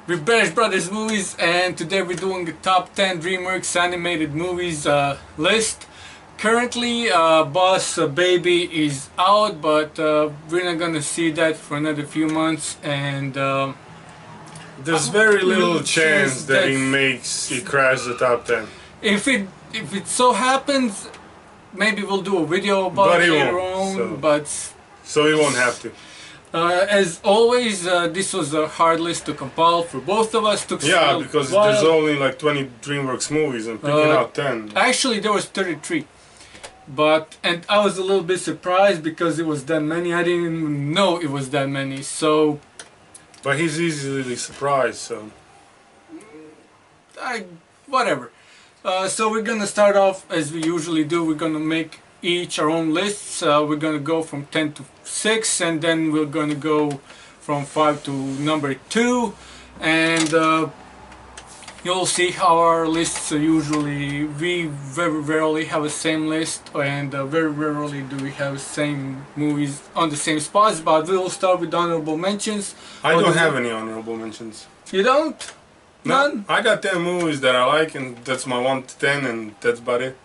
We're Bash Brothers Movies, and today we're doing a top 10 Dreamworks animated movies list. Currently, Boss Baby is out, but we're not gonna see that for another few months, and there's very little chance that it crashes the top 10. If it so happens, maybe we'll do a video about it later on, so we won't have to. As always, this was a hard list to compile for both of us. Yeah, because there's only like 20 Dreamworks movies and picking out 10. Actually, there was 33. And I was a little bit surprised because it was that many. I didn't even know it was that many. So. But he's easily surprised, so. Whatever. So we're gonna start off as we usually do. We're gonna make each our own lists. We're gonna go from 10 to 6, and then we're gonna go from 5 to number 2, and you'll see how our lists are usually. We very rarely have the same list, and very rarely do we have same movies on the same spots, but we'll start with honorable mentions. I don't have any honorable mentions. You don't? None? No, I got 10 movies that I like, and that's my 1 to 10, and that's about it.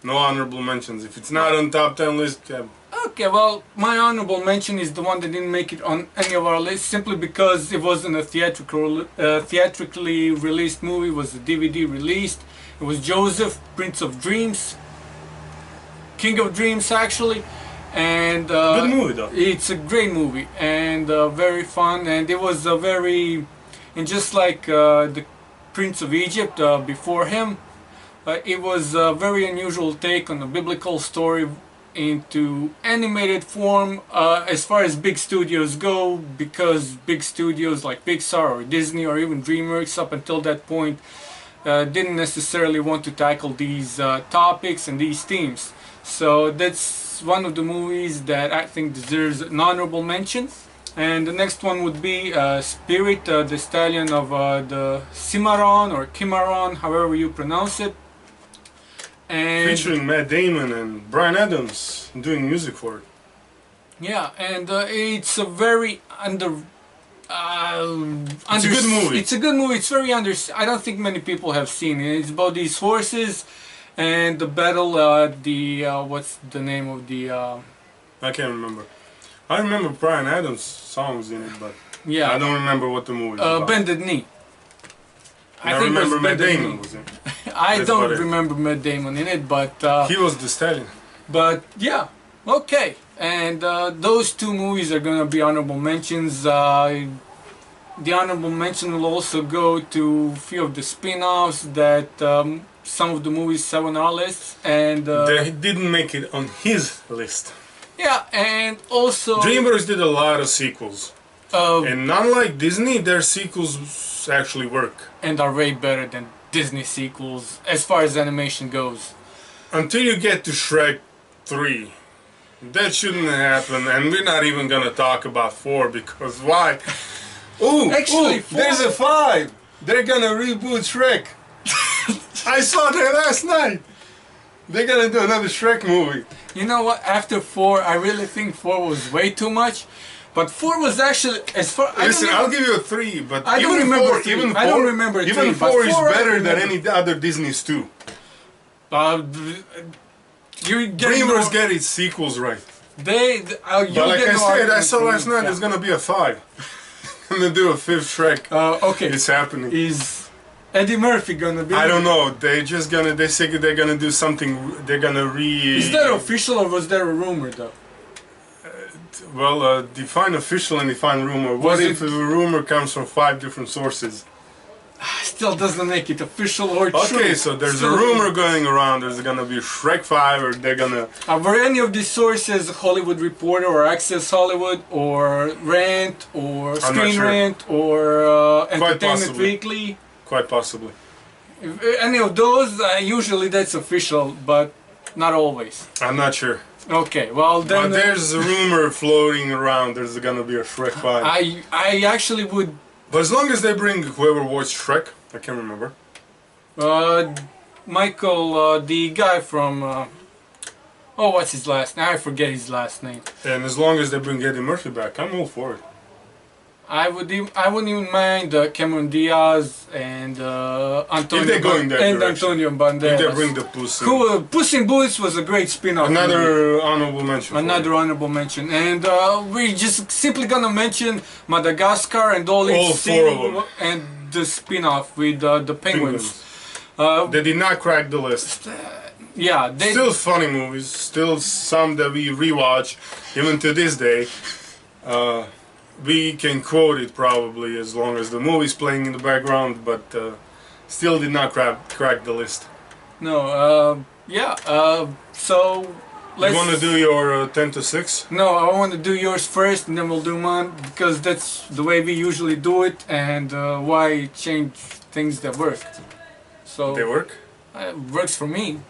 No honorable mentions. If it's not on top 10 list, yeah. Okay, well, my honorable mention is the one that didn't make it on any of our lists simply because it wasn't a theatrically released movie. It was a DVD released. It was Joseph, Prince of Dreams, King of Dreams, actually. And good movie, though. It's a great movie and very fun. And it was a and just like the Prince of Egypt before him, it was a very unusual take on a biblical story into animated form as far as big studios go, because big studios like Pixar or Disney or even Dreamworks up until that point didn't necessarily want to tackle these topics and these themes. So that's one of the movies that I think deserves an honorable mention. And the next one would be Spirit, the Stallion of the Cimarron or Cimarron, however you pronounce it. And featuring Matt Damon and Bryan Adams doing music for it. Yeah, and it's a very it's a good movie. It's a good movie. It's very I don't think many people have seen it. It's about these horses and the battle. What's the name of the? I can't remember. I remember Bryan Adams' songs in it, but yeah, I don't remember what the movie is about. Bended Knee. I remember Matt Damon was in it. I don't remember Matt Damon in it, but he was the stallion. But yeah, okay. And those two movies are gonna be honorable mentions. The honorable mention will also go to a few of the spin-offs that some of the movies have on our list, and they didn't make it on his list. Yeah, and also Dreamworks did a lot of sequels, and unlike Disney, their sequels actually work and are way better than Disney sequels as far as animation goes. Until you get to Shrek 3. That shouldn't happen, and we're not even gonna talk about 4 because why? Actually, there's a 5! They're gonna reboot Shrek! I saw that last night! They're gonna do another Shrek movie. You know what, after 4, I really think 4 was way too much. But 4 was actually, as far... Listen, I'll give you a 3, but I don't remember 3. Even 4, I don't remember 3, even 4 is better than any other Disney's 2. Dreamworks get its sequels right. But like I said, I saw last night there's gonna be a 5. Gonna do a 5th Shrek. Okay. It's happening. Is Eddie Murphy gonna be? I don't know. They say they're gonna do something. They're gonna Is that official or was there a rumor though? Well, define official and define rumor. What if the rumor comes from 5 different sources? Still doesn't make it official or true. Okay, so there's a rumor going around. There's gonna be Shrek 5, or they're gonna. Were any of these sources Hollywood Reporter or Access Hollywood or Rant or Screen Rant or Entertainment Weekly? Quite possibly. If any of those, usually that's official, but not always. I'm not sure. Okay, well then... But there's a rumor floating around there's gonna be a Shrek 5. I actually would... But as long as they bring whoever watched Shrek, I can't remember. Michael, the guy from... oh, what's his last name? I forget his last name. And as long as they bring Eddie Murphy back, I'm all for it. I wouldn't even mind Cameron Diaz and Antonio Banderas. If they bring the Puss in. Puss in Boots was a great spin-off. Another honorable mention. Another honorable mention, and we're just simply gonna mention Madagascar and all its four of them, and the spin-off with the penguins. They did not crack the list. Yeah, still funny movies. Still some that we rewatch even to this day. We can quote it probably as long as the movie's playing in the background, but still did not crack the list. No, yeah, so let's... You want to do your 10 to 6? No, I want to do yours first and then we'll do mine, because that's the way we usually do it, and why change things that work. So they work? It works for me.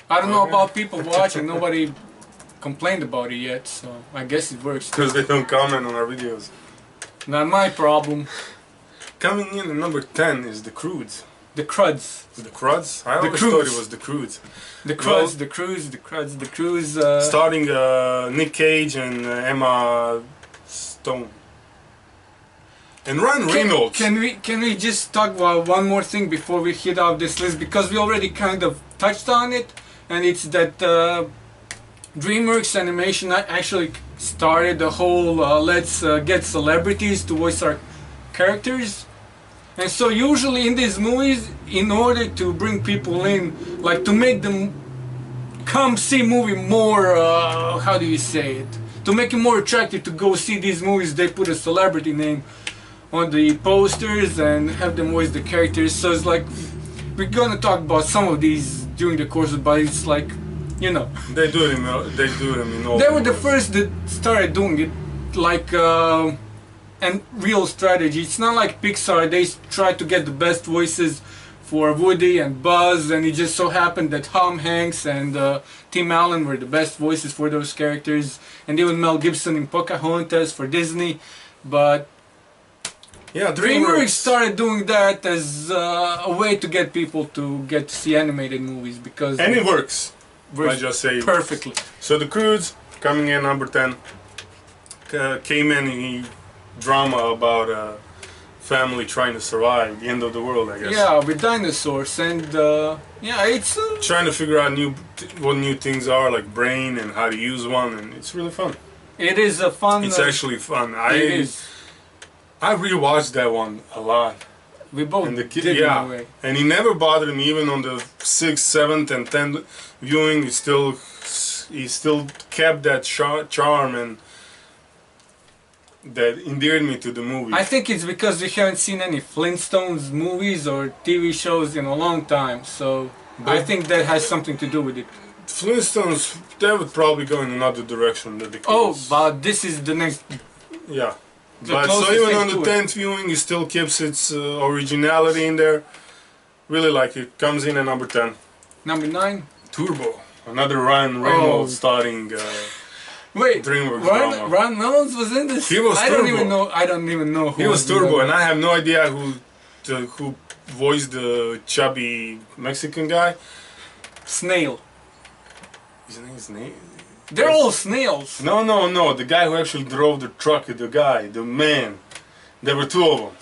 I don't know about people watching, nobody complained about it yet, so I guess it works. Because they don't comment on our videos. Not my problem. Coming in at number 10 is The Croods. The Cruds. The Cruds? I always thought it was The Croods. The Cruds, the Cruds, the Cruds, the Cruds. Starting Nick Cage and Emma Stone. And Ryan Reynolds. Can we just talk about one more thing before we hit off this list, because we already kind of touched on it, and it's that DreamWorks Animation actually started the whole let's get celebrities to voice our characters. And so usually in these movies, in order to bring people in, like to make them come see movie more, how do you say it? To make it more attractive to go see these movies, they put a celebrity name on the posters and have them voice the characters. So it's like, we're gonna talk about some of these during the course of, but it's like, you know. They do them in all. They were the first that started doing it, like, and real strategy. It's not like Pixar, they try to get the best voices for Woody and Buzz, and it just so happened that Tom Hanks and Tim Allen were the best voices for those characters, and even Mel Gibson in Pocahontas for Disney. But yeah, DreamWorks started doing that as a way to get people to get to see animated movies, because... And it works. I just say perfectly. So The Croods, coming in number 10, came in a drama about a family trying to survive the end of the world, I guess. Yeah, with dinosaurs, and yeah, it's trying to figure out what new things are, like brain and how to use one, and it's really fun. It is a fun. It's actually fun. I rewatched that one a lot. We both and did in a way. And it never bothered me, even on the 6th, 7th, and 10th viewing. He still kept that charm and that endeared me to the movie. I think it's because we haven't seen any Flintstones movies or TV shows in a long time, so I think that has something to do with it. Flintstones, they would probably go in another direction than the kids. Oh, but this is the next... Yeah. But so even on the 10th viewing, it still keeps its originality in there. Really like it. Comes in at number 10. Number 9? Turbo. Another Ryan Reynolds starting wait, DreamWorks drama. Ryan Reynolds was in this? He was Turbo. I don't even know who he was Turbo, and I have no idea who voiced the chubby Mexican guy. Snail. His name is Snail? They're all snails. No. The guy who actually drove the truck, the man. There were two of them.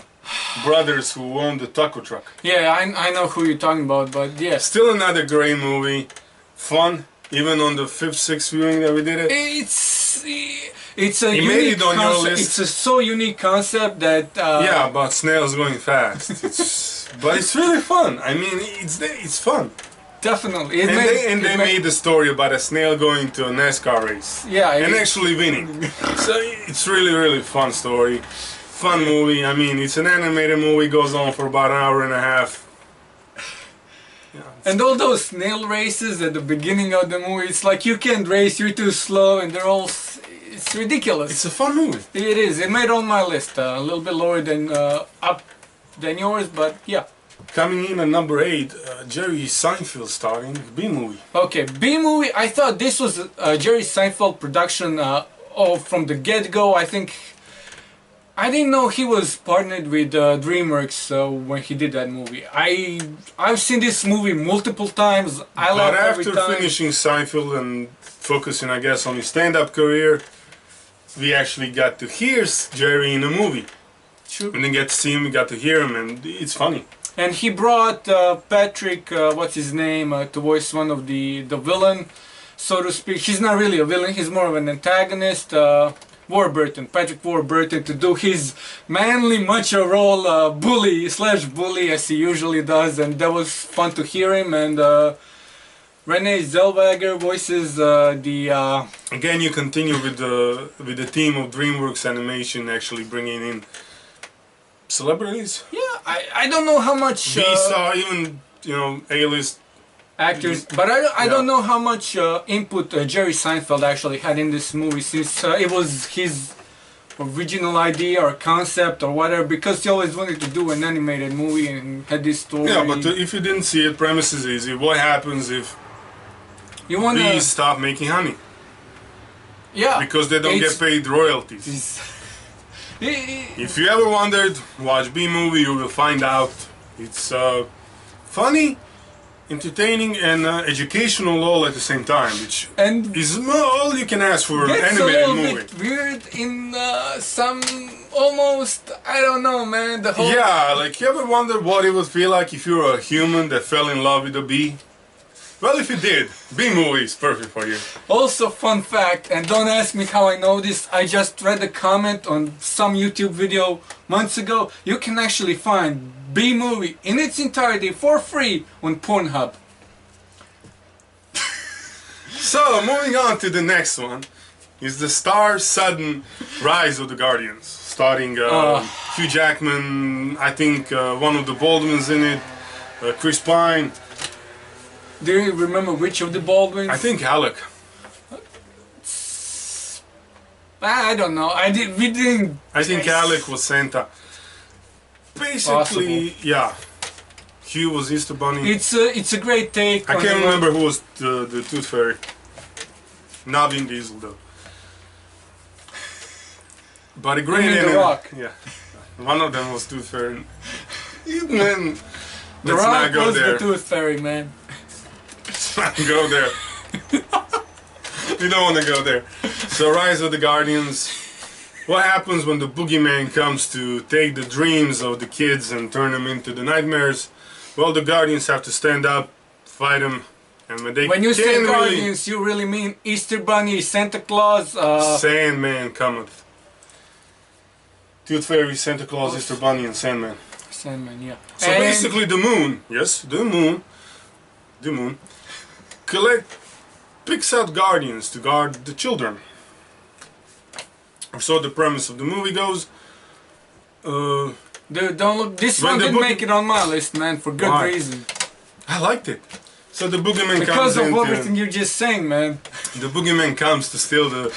Brothers who owned the taco truck. Yeah, I know who you're talking about, but yeah. Still another great movie. Fun. Even on the 5th, 6th viewing that we did it. It's a unique concept. It's a so unique concept that... yeah, about snails going fast. But it's really fun. I mean, it's fun. Definitely. They made the story about a snail going to a NASCAR race. Yeah. And actually winning. So it's really, really fun story. Fun movie. I mean, it's an animated movie. Goes on for about an hour and a half. Yeah, and all those snail races at the beginning of the movie, it's like you can't race, you're too slow, and they're all... It's ridiculous. It's a fun movie. It is. It made on my list. A little bit lower than than yours, but yeah. Coming in at number 8, Jerry Seinfeld starring B-movie. Okay, B-movie. I thought this was a Jerry Seinfeld production from the get-go. I didn't know he was partnered with DreamWorks when he did that movie. I've seen this movie multiple times. I laughed every time. But after finishing Seinfeld and focusing, I guess, on his stand-up career, we actually got to hear Jerry in a movie. True. We didn't get to see him, we got to hear him, and it's funny. And he brought Patrick, what's his name, to voice one of the villain, so to speak. He's not really a villain, he's more of an antagonist. Warburton, Patrick Warburton, to do his manly macho role, bully as he usually does, and that was fun to hear him. And Renee Zellweger voices the. Again, you continue with the team of DreamWorks Animation, actually bringing in celebrities. Yeah, I don't know how much. We saw even A-list actors, but I don't know how much input Jerry Seinfeld actually had in this movie, since it was his original idea or concept or whatever, because he always wanted to do an animated movie and had this story. Yeah, but if you didn't see it, premise is easy. What happens if bees stop making honey? Yeah, because they don't get paid royalties. If you ever wondered, watch Bee Movie, you will find out. It's funny, entertaining, and educational all at the same time, which is all you can ask for an animated movie. It's a little bit weird in some, almost, I don't know, man, the whole... Yeah, like, you ever wondered what it would feel like if you were a human that fell in love with a bee? Well, if you did, Bee Movie is perfect for you. Also, fun fact, and don't ask me how I know this, I just read a comment on some YouTube video months ago. You can actually find Bee Movie in its entirety for free on Pornhub. So, moving on to the next one, is the star-sudden Rise of the Guardians, starring Hugh Jackman, I think one of the Baldwins in it, Chris Pine. Do you remember which of the Baldwins? I think Alec. I don't know. We didn't. I think Alec was Santa. Basically, yeah. Hugh was Easter Bunny. It's a great take. I can't remember who was the Tooth Fairy. Not Vin Diesel though. But a great The Rock. Yeah. One of them was Tooth Fairy. Man, The Rock was the Tooth Fairy, man. Let's not go there. We don't want to go there. So, Rise of the Guardians. What happens when the boogeyman comes to take the dreams of the kids and turn them into the nightmares? Well, the Guardians have to stand up, fight him, and when you say Guardians, you really mean Easter Bunny, Santa Claus, Sandman cometh. Tooth Fairy, Santa Claus, Easter Bunny, and Sandman. Sandman, yeah. So basically, the moon, yes, the moon, picks out guardians to guard the children. So the premise of the movie goes. Dude, don't look. This one didn't make it on my list, man, for good reason. I liked it. So the boogeyman because of everything you're just saying, man. The boogeyman comes to steal the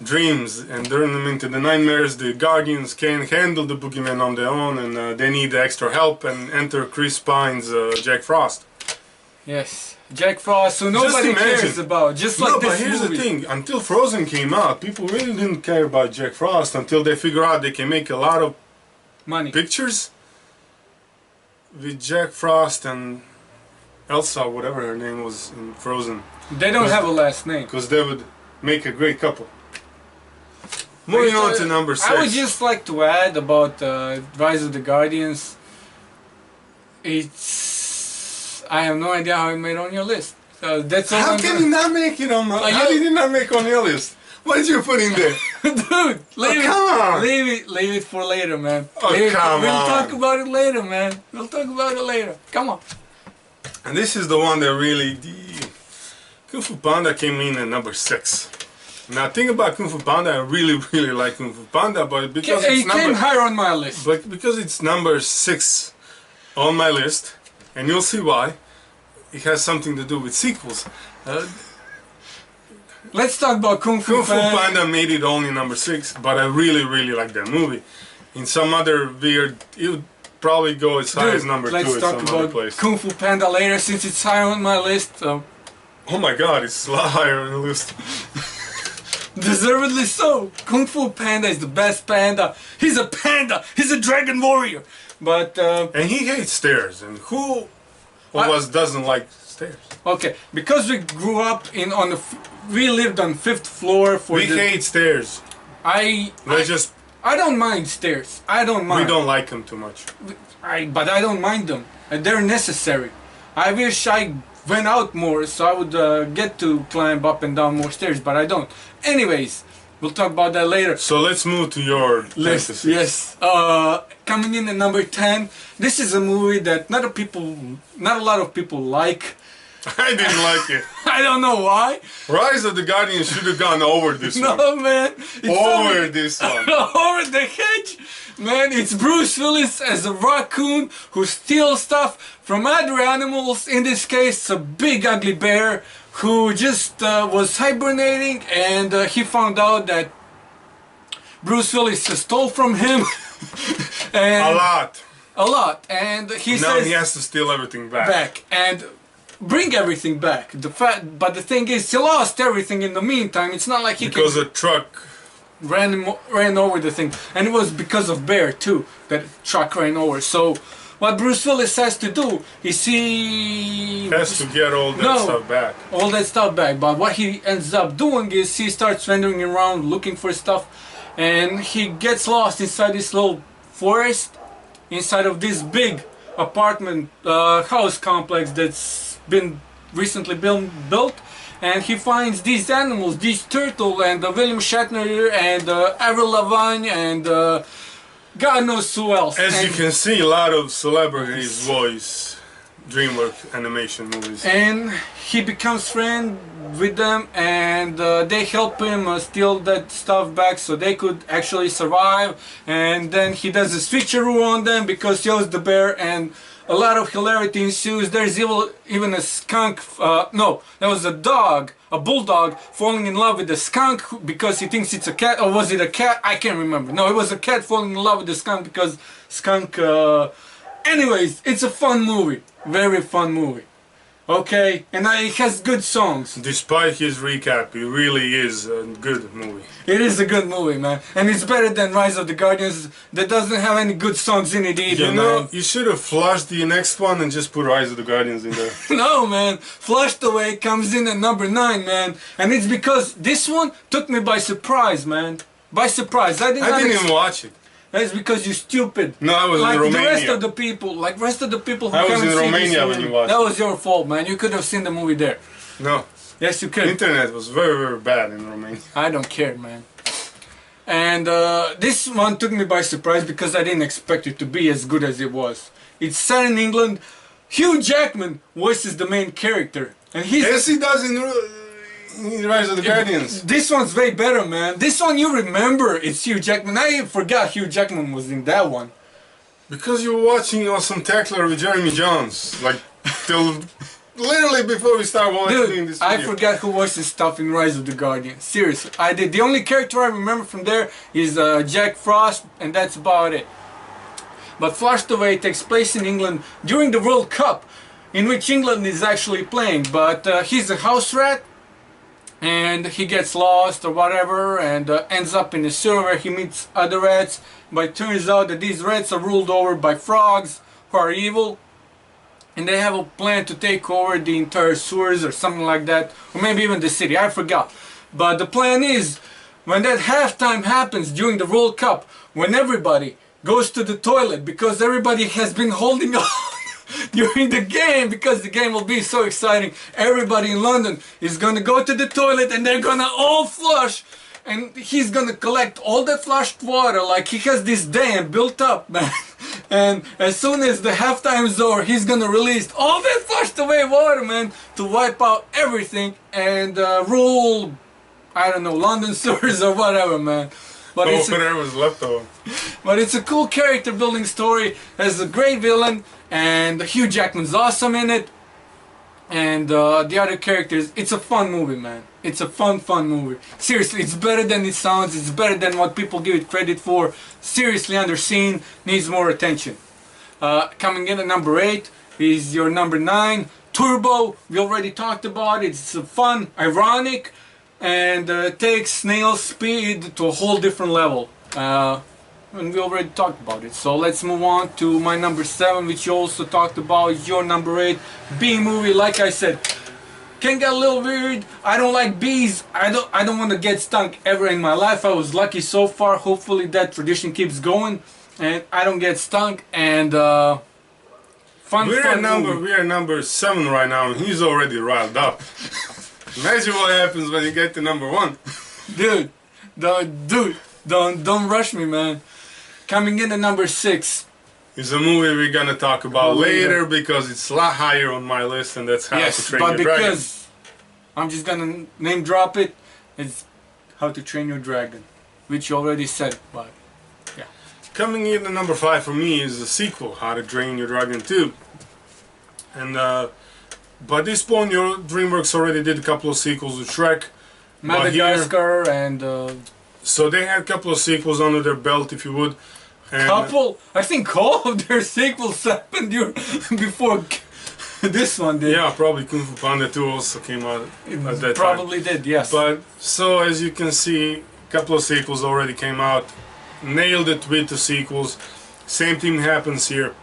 dreams and turn them into the nightmares. The guardians can't handle the boogeyman on their own, and they need extra help. And enter Chris Pine's Jack Frost. Yes. Jack Frost, who nobody cares about, just like this movie. No, but here's the thing, until Frozen came out, people really didn't care about Jack Frost until they figure out they can make a lot of money pictures with Jack Frost and Elsa, whatever her name was in Frozen. They don't have a last name. Because they would make a great couple. Moving on to number 6. I would just like to add about Rise of the Guardians. I have no idea how it made on your list. That's all. How can you not make it on my list? How did you not make on your list? What did you put in there? Dude, leave it for later, man. Oh, come on. We'll talk about it later, man. We'll talk about it later. Come on. And this is the one that really... Kung Fu Panda came in at number 6. Now, think about Kung Fu Panda. I really, really like Kung Fu Panda, but because it came higher on my list. But because it's number 6 on my list, and you'll see why. It has something to do with sequels. Let's talk about Kung Fu Panda. Kung Fu Panda made it only number 6, but I really, really like that movie. In some other weird... It would probably go as high as number 2 at some other place. Let's talk about Kung Fu Panda later, since it's higher on my list. Oh my god, it's a lot higher on the list. Deservedly so. Kung Fu Panda is the best panda. He's a panda. He's a dragon warrior. But and he hates stairs. And who of us doesn't like stairs? Okay, because we grew up we lived on 5th floor. We hate stairs. I don't mind stairs. I don't mind. We don't like them too much. But I don't mind them. They're necessary. I wish I went out more so I would get to climb up and down more stairs, but I don't. Anyways, we'll talk about that later. So let's move to your list. Yes. Coming in at number 10. This is a movie that not a lot of people like. I didn't like it. I don't know why. Rise of the Guardians should have gone over this one. No, man. Over this one. Over the hedge. Man, it's Bruce Willis as a raccoon who steals stuff from other animals. In this case, a big ugly bear who just was hibernating, and he found out that Bruce Willis stole from him. And a lot. And he now says he has to steal everything back. And bring everything back. But the thing is, he lost everything in the meantime. It's not like he because a truck ran over the thing, and it was because of bear too that truck ran over. So what Bruce Willis has to do is he has to get all that stuff back. All that stuff back. But what he ends up doing is he starts wandering around looking for stuff, and he gets lost inside this little forest, inside of this big apartment house complex that's been recently built, and he finds these animals, these turtle and William Shatner and Avril Lavigne and God knows who else. As you can see, a lot of celebrities voice Dreamworks animation movies. And he becomes friend with them, and they help him steal that stuff back so they could actually survive. And then he does a switcheroo on them because he owes the bear, and a lot of hilarity ensues. There's even a skunk, no, there was a dog, a bulldog, falling in love with the skunk because he thinks it's a cat. Or was it a cat? I can't remember. No, it was a cat falling in love with the skunk because skunk... Anyways, it's a fun movie. Very fun movie. Okay, and it has good songs. Despite his recap, it really is a good movie. It is a good movie, man. And it's better than Rise of the Guardians that doesn't have any good songs in it either, you know, you should have flushed the next one and just put Rise of the Guardians in there. No, man. Flushed Away comes in at number 9, man. And it's because this one took me by surprise, man. By surprise. I didn't even watch it. That's because you're stupid. No, I was in Romania. Like the rest of the people who I was haven't in seen Romania this when you watched it. That was your fault, man. You could have seen the movie there. No. Yes, you could. Internet was very, very bad in Romania. I don't care, man. And this one took me by surprise because I didn't expect it to be as good as it was. It's set in England. Hugh Jackman voices the main character. And he's... Yes, he does in Rise of the Guardians. This one's way better, man. This one you remember. It's Hugh Jackman. I forgot Hugh Jackman was in that one. Because you were watching Awesome Tackler with Jeremy Jones. Like, till literally before we start watching this video. I forgot who voices stuff in Rise of the Guardians. Seriously. I did. The only character I remember from there is Jack Frost, and that's about it. But Flushed Away takes place in England during the World Cup, in which England is actually playing. But he's a house rat, and he gets lost or whatever, and ends up in a sewer where he meets other rats. But it turns out that these rats are ruled over by frogs who are evil, and they have a plan to take over the entire sewers or something like that, or maybe even the city, I forgot. But the plan is, when that halftime happens during the World Cup, when everybody goes to the toilet because everybody has been holding on during the game, because the game will be so exciting, everybody in London is gonna go to the toilet and they're gonna all flush, and he's gonna collect all that flushed water. Like, he has this dam built up, man. And as soon as the halftime is over, he's gonna release all that flushed away water, man, to wipe out everything and rule, I don't know, London sewers or whatever, man. But whatever was left over. But it's a cool character building story. Has a great villain, and Hugh Jackman's awesome in it. And the other characters, it's a fun movie, man. It's a fun movie. Seriously, it's better than it sounds. It's better than what people give it credit for. Seriously underseen, needs more attention. Coming in at number 8 is your number 9, Turbo. We already talked about it. It's fun, ironic, and takes snail speed to a whole different level. And we already talked about it. So let's move on to my number 7, which you also talked about. Your number 8, B movie. Like I said, can get a little weird. I don't like bees. I don't want to get stung ever in my life. I was lucky so far. Hopefully that tradition keeps going and I don't get stung. And we are number 7 right now, and he's already riled up. Imagine what happens when you get to number 1. Dude, don't rush me, man. Coming in at number 6. It's a movie we're gonna talk about later because it's a lot higher on my list, and that's How to Train Your Dragon. Because I'm just gonna name drop it. It's How to Train Your Dragon, which you already said, but yeah. Coming in at number 5 for me is the sequel, How to Train Your Dragon 2. And by this point, your Dreamworks already did a couple of sequels with Shrek. Madagascar and... so they had a couple of sequels under their belt, if you would. And couple? I think all of their sequels happened before this one did. Yeah, probably Kung Fu Panda 2 also came out at that probably time. Did, yes. But, so as you can see, a couple of sequels already came out. Nailed it with the sequels. Same thing happens here.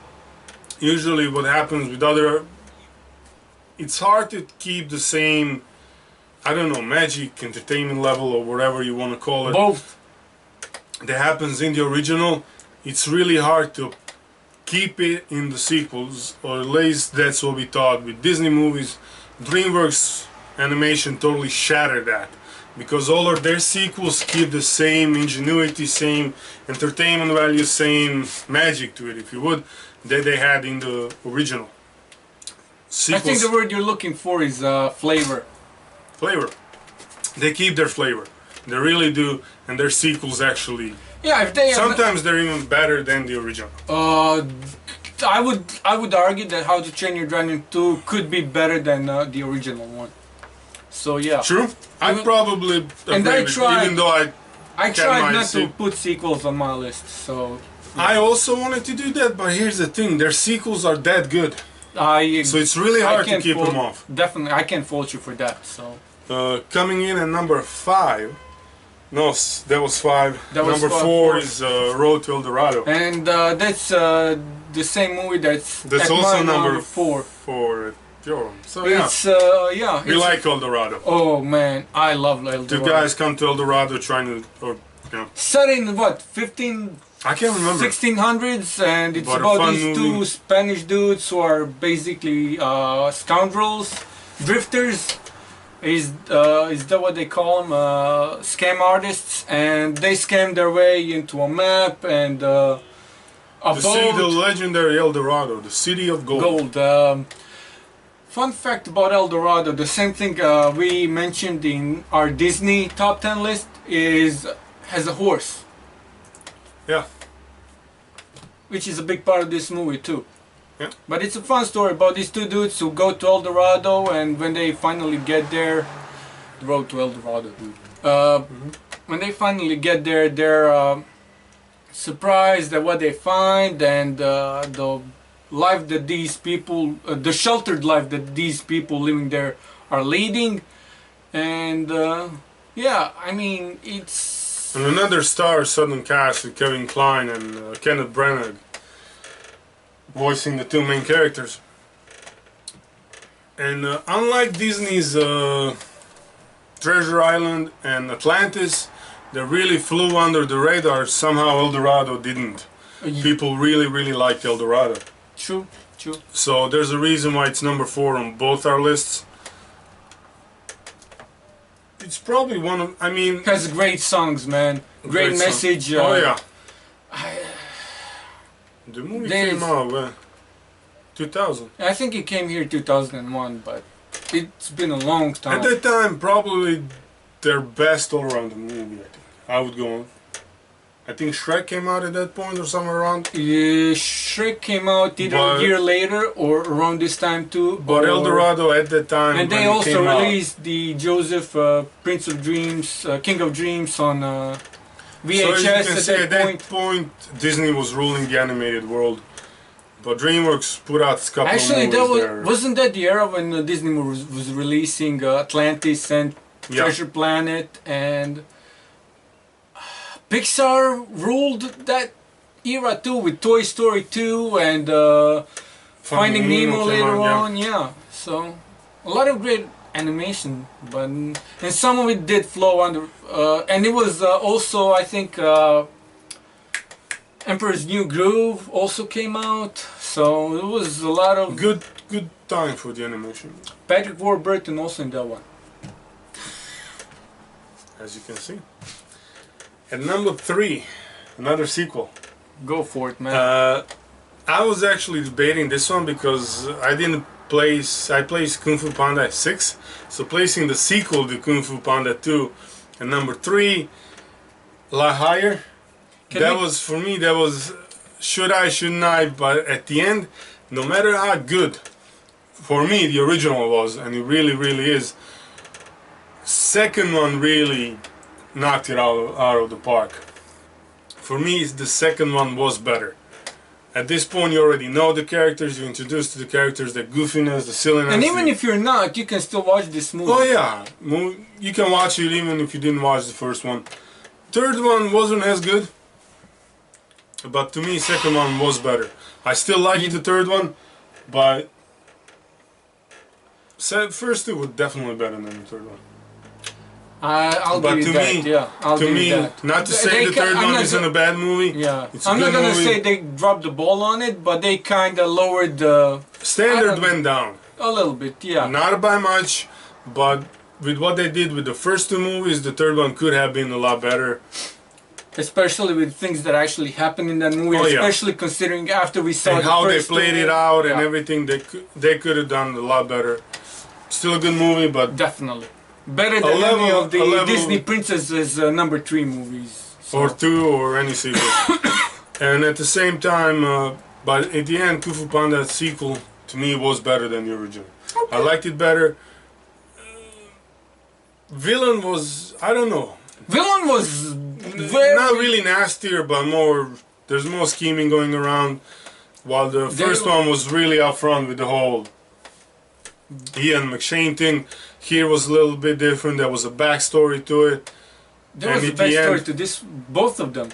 Usually what happens with other... It's hard to keep the same, I don't know, magic, entertainment level, or whatever you want to call it. Both. That happens in the original. It's really hard to keep it in the sequels, or at least that's what we thought with Disney movies. DreamWorks Animation totally shattered that, because all of their sequels keep the same ingenuity, same entertainment value, same magic to it, if you would, that they had in the original. Sequels, I think the word you're looking for is flavor. Flavor. They keep their flavor. They really do, and their sequels actually... Yeah, if they sometimes they're even better than the original. I would argue that How to Train Your Dragon 2 could be better than the original one. So yeah. True. I probably agree with, even though I tried not to put sequels on my list. So yeah. I also wanted to do that, but here's the thing: their sequels are that good. So it's really hard to keep them off. Definitely, I can't fault you for that. So coming in at number 5. No, that was 5. Number 4 is Road to El Dorado. And that's the same movie that's also number 4. 4. So it's, yeah. We like El Dorado. Oh man, I love El Dorado. 2 guys come to El Dorado trying to... Set in what, 15... I can't remember. 1600s, and it's about these 2 Spanish dudes who are basically scoundrels, drifters. Is that what they call them? Scam artists, and they scam their way into a map and a boat. The legendary El Dorado, the city of gold. Fun fact about El Dorado: the same thing we mentioned in our Disney top 10 list has a horse. Yeah. Which is a big part of this movie too. Yeah. But it's a fun story about these 2 dudes who go to El Dorado, and when they finally get there, the road to El Dorado, dude. When they finally get there, they're surprised at what they find, and the life that these people, the sheltered life that these people living there are leading. And yeah, I mean, it's... And another star-studded cast with Kevin Kline and Kenneth Branagh voicing the 2 main characters. And unlike Disney's Treasure Island and Atlantis, that really flew under the radar, somehow El Dorado didn't. People really, really liked El Dorado. True, true. So there's a reason why it's number 4 on both our lists. It's probably one of, I mean... It has great songs, man. Great message. Oh yeah. The movie came out 2000. I think it came here 2001, but it's been a long time. At that time, probably their best all-around movie, I think. I would go on. I think Shrek came out at that point or somewhere around. Shrek came out either a year later or around this time too. But El Dorado at that time. And they also released the Joseph Prince of Dreams, King of Dreams on VHS. So at that point, Disney was ruling the animated world. But DreamWorks put out a couple of movies wasn't that the era when Disney was releasing Atlantis and Treasure Planet, and Pixar ruled that era too with Toy Story 2 and Finding Nemo later on. Yeah, so a lot of great animation, but and some of it did flow under, and it was also, I think, Emperor's New Groove also came out, so it was a lot of good time for the animation. Patrick Warburton also in that one. As you can see. At number 3, another sequel. Go for it, man. I was actually debating this one because I placed Kung Fu Panda at 6, so placing the sequel to Kung Fu Panda 2 at number 3, a lot higher. For me, that was should I, shouldn't I, but at the end, no matter how good, for me, the original was, and it really, really is, second one really knocked it out of the park. For me, the second one was better. At this point, you already know the characters, you're introduced to the characters, the goofiness, the silliness. And even if you're not, you can still watch this movie. Oh yeah, you can watch it even if you didn't watch the first one. Third one wasn't as good, but to me, second one was better. I still liked the third one, but first two were definitely better than the third one. I'll give you that. Yeah, I'll give you that. Not to say the third one isn't a bad movie. Yeah, I'm not gonna say they dropped the ball on it, but they kind of lowered the standard went down a little bit. Yeah, not by much, but with what they did with the first two movies, the third one could have been a lot better. Especially with things that actually happened in that movie, especially considering after we saw and how they played it out and everything, they could have done a lot better. Still a good movie, but definitely better than any of the Disney Princesses number 3 movies. So. Or 2 or any sequel. And at the same time, but at the end, Kung Fu Panda sequel to me was better than the original. Okay. I liked it better. Villain was, I don't know. Villain was not really nastier, but there's more scheming going around. While the first one was really up front with the whole Ian McShane thing. Here was a little bit different. There was a backstory to it. There was a backstory to both of them.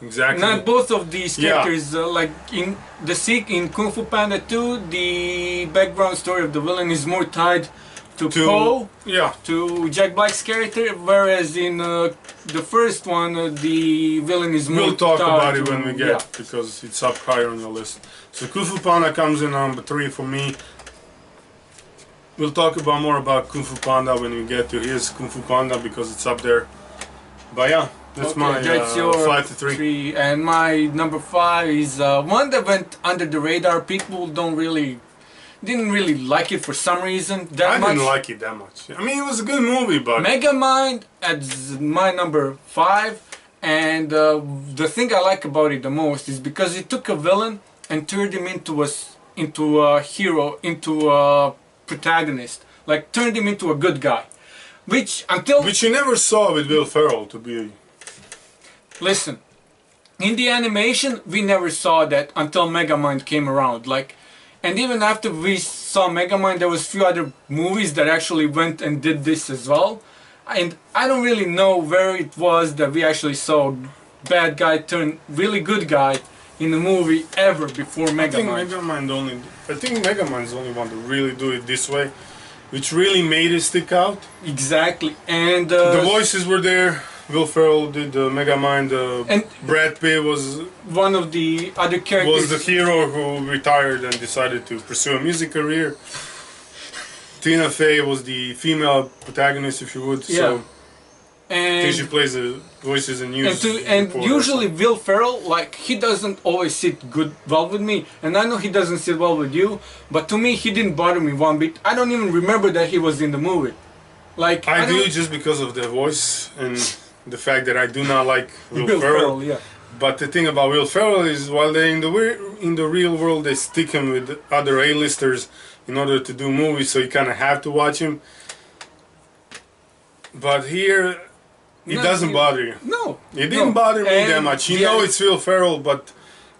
Exactly. Not both of these characters. Like in Kung Fu Panda 2, the background story of the villain is more tied to Po, to Jack Black's character, whereas in the first one, the villain is more. We'll talk about it when we get, because it's up higher on the list. So Kung Fu Panda comes in number 3 for me. We'll talk about more about Kung Fu Panda when we get to his Kung Fu Panda, because it's up there. But yeah, that's my your 5 to 3. And my number 5 is one that went under the radar. People didn't really like it for some reason I didn't like it that much. I mean, it was a good movie, but Megamind at my number 5, and the thing I like about it the most is because it took a villain and turned him into a hero, into a protagonist, like turned him into a good guy, which you never saw with Will Ferrell to be. Listen, in the animation we never saw that until Megamind came around, and even after we saw Megamind, there was a few other movies that actually went and did this as well. And I don't really know where it was that we actually saw bad guy turn really good guy in a movie ever before Megamind. I think Megamind's the only one to really do it this way, which really made it stick out. Exactly, and the voices were there. Will Ferrell did the Megamind. And Brad Pitt was one of the other characters. Was the hero who retired and decided to pursue a music career. Tina Fey was the female protagonist, if you would. Yeah. So and she plays the voices in news. And usually Will Ferrell, he doesn't always sit well with me, and I know he doesn't sit well with you. But to me, he didn't bother me one bit. I don't even remember that he was in the movie. I do just because of the voice and the fact that I do not like Will Ferrell. Yeah. But the thing about Will Ferrell is, while they in the real world, they stick him with other A-listers in order to do movies, so you kind of have to watch him. But here, it doesn't bother you. No. It didn't bother me that much. You know it's Will Ferrell, but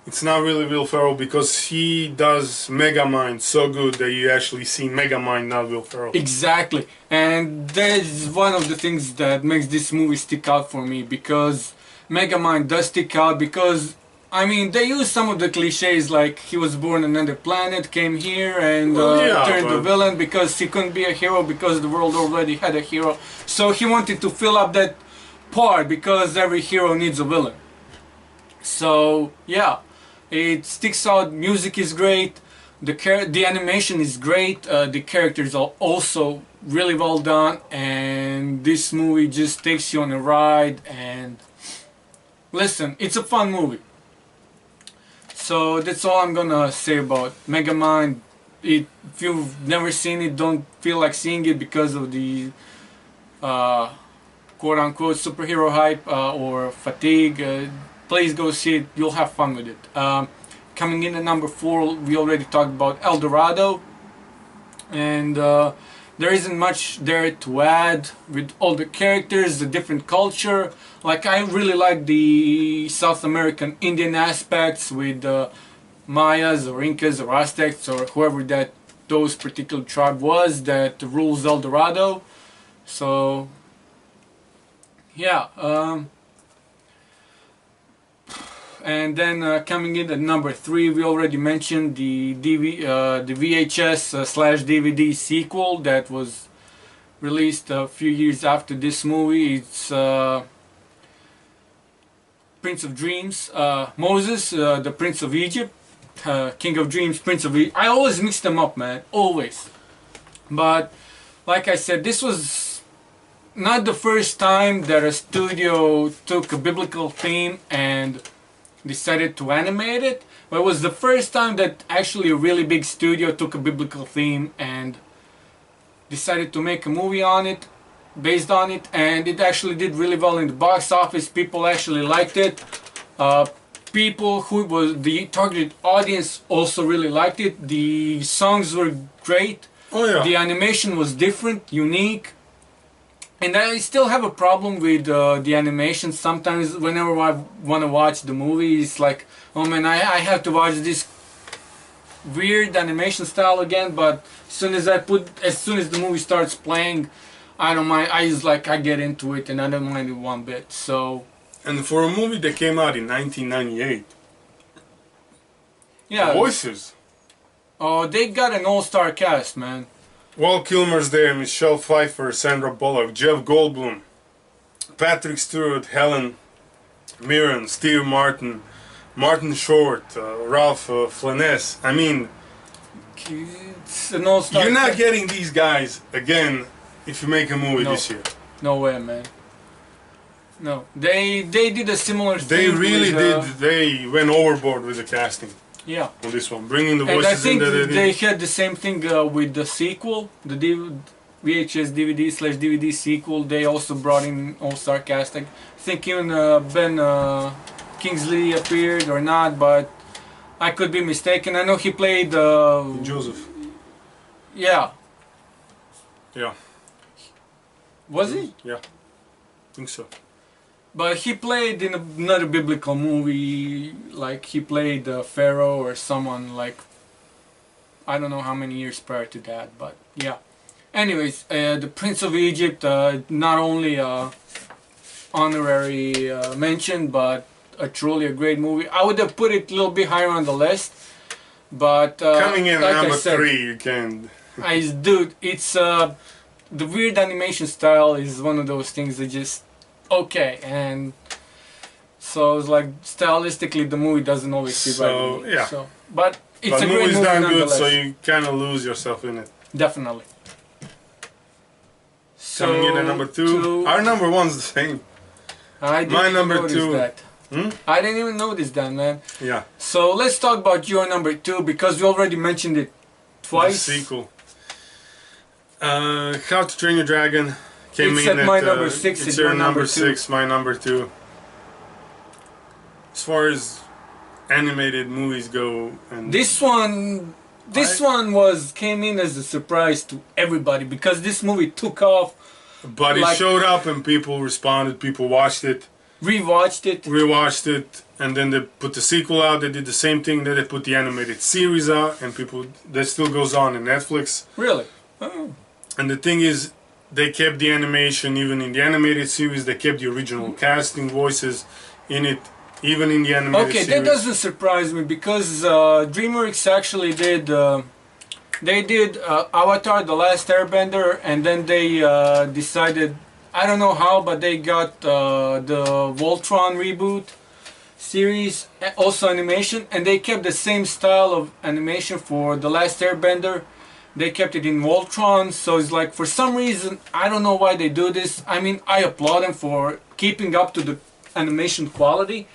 it's not really Will Ferrell, because he does Megamind so good that you actually see Megamind, not Will Ferrell. Exactly. And that is one of the things that makes this movie stick out for me, because Megamind does stick out, because I mean, they use some of the cliches, like he was born on another planet, came here, and turned the villain because he couldn't be a hero because the world already had a hero. So he wanted to fill up that part because every hero needs a villain. So yeah, it sticks out. Music is great. The animation is great. The characters are also really well done, and this movie just takes you on a ride. And listen, it's a fun movie. So that's all I'm gonna say about Megamind. If you've never seen it, don't feel like seeing it because of the quote-unquote superhero hype or fatigue. Please go see it. You'll have fun with it. Coming in at number 4, we already talked about El Dorado, and there isn't much there to add with all the characters, the different culture. Like, I really like the South American Indian aspects with Mayas or Incas or Aztecs or whoever that those particular tribe was that rules El Dorado. So yeah, and then coming in at number 3, we already mentioned the VHS slash DVD sequel that was released a few years after this movie. It's Prince of Dreams, Moses, the Prince of Egypt, King of Dreams, Prince of Egypt. I always mix them up, man, always. But like I said, this was not the first time that a studio took a biblical theme and decided to animate it, but it was the first time that actually a really big studio took a biblical theme and decided to make a movie on it, based on it, and it actually did really well in the box office. People actually liked it. People who was the targeted audience also really liked it. The songs were great. Oh yeah. The animation was different, unique. And I still have a problem with the animation. Sometimes whenever I want to watch the movie, it's like, oh man, I have to watch this weird animation style again. But as soon as the movie starts playing, I don't mind. I get into it and I don't mind it one bit. So. And for a movie that came out in 1998, yeah, voices. Oh, they got an all-star cast, man. Val Kilmer's there, Michelle Pfeiffer, Sandra Bullock, Jeff Goldblum, Patrick Stewart, Helen Mirren, Steve Martin, Martin Short, Ralph Fiennes. I mean, it's an all-star. You're not getting these guys again if you make a movie this year. No way, man. No, they did a similar thing. They really did. They went overboard with the casting. Yeah. On this one, bringing the voices in. And I think they had the same thing with the sequel, the VHS DVD slash DVD sequel. They also brought in all-star casting. I think even Ben Kingsley appeared or not, but I could be mistaken. I know he played Joseph. Yeah. Yeah. Was he? Yeah. I think so. But he played in another biblical movie, like he played Pharaoh or someone, like, I don't know how many years prior to that, but yeah. Anyways, the Prince of Egypt, not only honorary mention, but truly a great movie. I would have put it a little bit higher on the list, but coming in like number I said, 3, you can. Dude, it's the weird animation style is one of those things that just. Okay, and so it's like stylistically the movie doesn't always fit right with me. Yeah. So, but it's a great movie's movie done nonetheless. good, so you kind of lose yourself in it. Definitely. So coming in at number 2. Our number 1's the same. I didn't My even number notice 2. That. I didn't even notice that, man. Yeah. So let's talk about your number 2 because we already mentioned it twice. The sequel. How to Train Your Dragon. It's at my number 6. It's your number 6, my number 2. As far as animated movies go, and this one came in as a surprise to everybody because this movie took off. But it showed up and people responded. People watched it, rewatched it, and then they put the sequel out. They did the same thing. Then they put the animated series out, and that still goes on in Netflix. Really? Oh. And the thing is, they kept the animation even in the animated series. They kept the original casting voices in it. even in the animated Okay, series. that doesn't surprise me because DreamWorks actually did. They did Avatar: The Last Airbender, and then they decided, I don't know how, but they got the Voltron reboot series, also animation, and they kept the same style of animation for The Last Airbender. They kept it in Voltron, so it's like, for some reason, I don't know why they do this. I mean, I applaud them for keeping up to the animation quality,